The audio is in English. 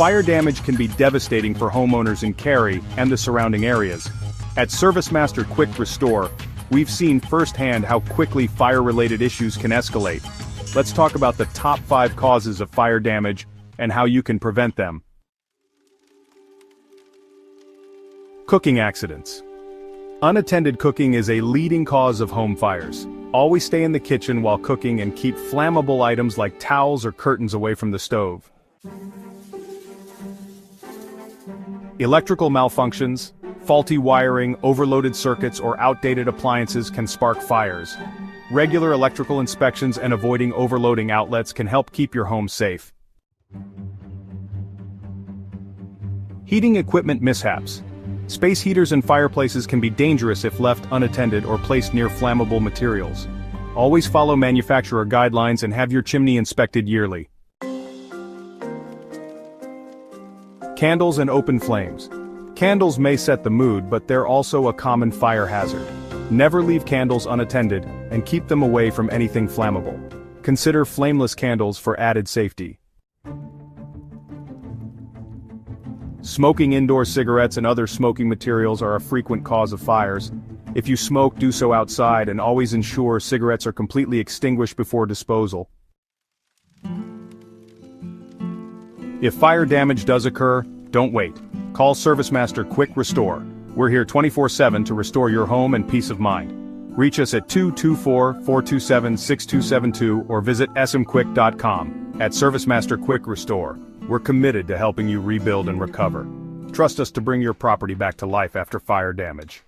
Fire damage can be devastating for homeowners in Cary and the surrounding areas. At ServiceMaster Kwik Restore, we've seen firsthand how quickly fire-related issues can escalate. Let's talk about the top 5 causes of fire damage and how you can prevent them. Cooking accidents. Unattended cooking is a leading cause of home fires. Always stay in the kitchen while cooking and keep flammable items like towels or curtains away from the stove. Electrical malfunctions, faulty wiring, overloaded circuits, or outdated appliances can spark fires. Regular electrical inspections and avoiding overloading outlets can help keep your home safe. Heating equipment mishaps. Space heaters and fireplaces can be dangerous if left unattended or placed near flammable materials. Always follow manufacturer guidelines and have your chimney inspected yearly. Candles and open flames. Candles may set the mood, but they're also a common fire hazard. Never leave candles unattended, and keep them away from anything flammable. Consider flameless candles for added safety. Smoking indoor cigarettes and other smoking materials are a frequent cause of fires. If you smoke, do so outside and always ensure cigarettes are completely extinguished before disposal. If fire damage does occur, don't wait. Call ServiceMaster Kwik Restore. We're here 24/7 to restore your home and peace of mind. Reach us at 224-427-6272 or visit smkwik.com. At ServiceMaster Kwik Restore, we're committed to helping you rebuild and recover. Trust us to bring your property back to life after fire damage.